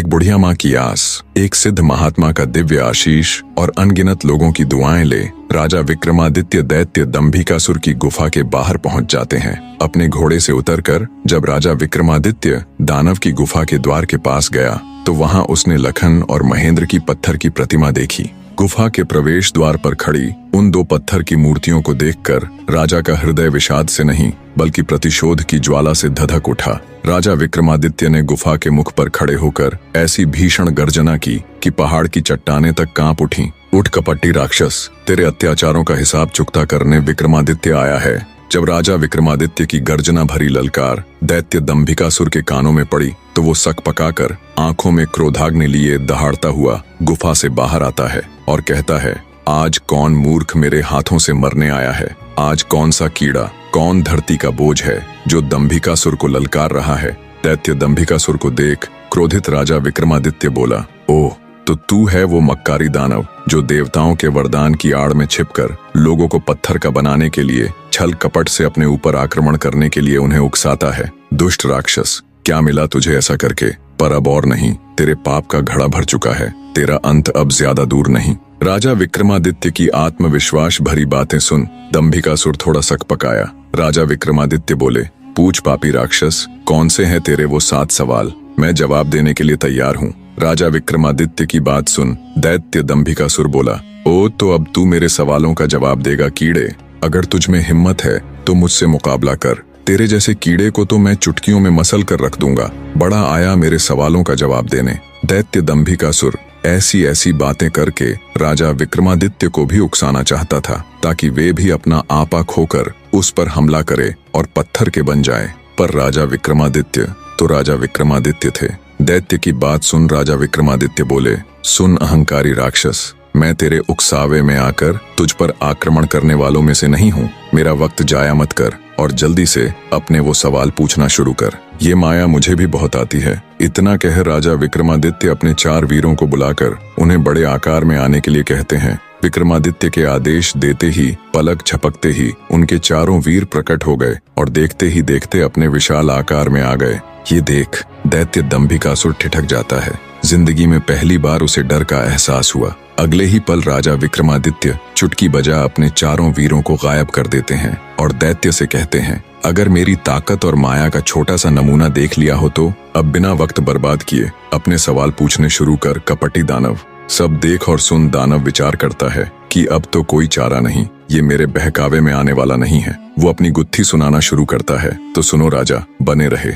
एक बुढ़िया माँ की आस, एक सिद्ध महात्मा का दिव्य आशीष और अनगिनत लोगों की दुआएं ले राजा विक्रमादित्य दैत्य दंभिकासुर की गुफा के बाहर पहुंच जाते हैं। अपने घोड़े से उतरकर जब राजा विक्रमादित्य दानव की गुफा के द्वार के पास गया तो वहां उसने लखन और महेंद्र की पत्थर की प्रतिमा देखी। गुफा के प्रवेश द्वार पर खड़ी उन दो पत्थर की मूर्तियों को देखकर राजा का हृदय विषाद से नहीं बल्कि प्रतिशोध की ज्वाला से धधक उठा। राजा विक्रमादित्य ने गुफा के मुख पर खड़े होकर ऐसी भीषण गर्जना की कि पहाड़ की चट्टानें तक कांप उठीं। उठ कपटी राक्षस, तेरे अत्याचारों का हिसाब चुकता करने विक्रमादित्य आया है। जब राजा विक्रमादित्य की गर्जना भरी ललकार दैत्य दंभिकासुर के कानों में पड़ी तो वो सक पकाकर आंखों में क्रोधाग्नि लिए दहाड़ता हुआ गुफा से बाहर आता है और कहता है, आज कौन मूर्ख मेरे हाथों से मरने आया है? आज कौन सा कीड़ा, कौन धरती का बोझ है जो दंभिकासुर को ललकार रहा है? दैत्य दंभिकासुर को देख क्रोधित राजा विक्रमादित्य बोला, ओह, तो तू है वो मक्कारी दानव जो देवताओं के वरदान की आड़ में छिपकर लोगों को पत्थर का बनाने के लिए छल कपट से अपने ऊपर आक्रमण करने के लिए उन्हें उकसाता है। दुष्ट राक्षस, क्या मिला तुझे ऐसा करके? पर अब और नहीं, तेरे पाप का घड़ा भर चुका है, तेरा अंत अब ज्यादा दूर नहीं। राजा विक्रमादित्य की आत्मविश्वास भरी बातें सुन दंभिकासुर थोड़ा सक पकाया। राजा विक्रमादित्य बोले, पूछ पापी राक्षस, कौन से हैं तेरे वो 7 सवाल? मैं जवाब देने के लिए तैयार हूँ। राजा विक्रमादित्य की बात सुन दैत्य दंभिकासुर बोला, ओ, तो अब तू मेरे सवालों का जवाब देगा कीड़े? अगर तुझ में हिम्मत है तो मुझसे मुकाबला कर। तेरे जैसे कीड़े को तो मैं चुटकियों में मसल कर रख दूंगा। बड़ा आया मेरे सवालों का जवाब देने। दैत्य दंभिकासुर ऐसी ऐसी बातें करके राजा विक्रमादित्य को भी उकसाना चाहता था ताकि वे भी अपना आपा खोकर उस पर हमला करे और पत्थर के बन जाए। पर राजा विक्रमादित्य तो राजा विक्रमादित्य थे। दैत्य की बात सुन राजा विक्रमादित्य बोले, सुन अहंकारी राक्षस, मैं तेरे उकसावे में आकर तुझ पर आक्रमण करने वालों में से नहीं हूँ। मेरा वक्त जाया मत कर और जल्दी से अपने वो सवाल पूछना शुरू कर। ये माया मुझे भी बहुत आती है। इतना कह राजा विक्रमादित्य अपने 4 वीरों को बुलाकर उन्हें बड़े आकार में आने के लिए कहते हैं। विक्रमादित्य के आदेश देते ही पलक झपकते ही उनके 4 वीर प्रकट हो गए और देखते ही देखते अपने विशाल आकार में आ गए। ये देख दैत्य दंभिकासुर ठिठक जाता है। जिंदगी में पहली बार उसे डर का एहसास हुआ। अगले ही पल राजा विक्रमादित्य चुटकी बजा अपने 4 वीरों को गायब कर देते हैं और दैत्य से कहते हैं, अगर मेरी ताकत और माया का छोटा सा नमूना देख लिया हो तो अब बिना वक्त बर्बाद किए अपने सवाल पूछने शुरू कर कपटी दानव। सब देख और सुन दानव विचार करता है कि अब तो कोई चारा नहीं, ये मेरे बहकावे में आने वाला नहीं है। वो अपनी गुत्थी सुनाना शुरू करता है। तो सुनो राजा, बने रहे।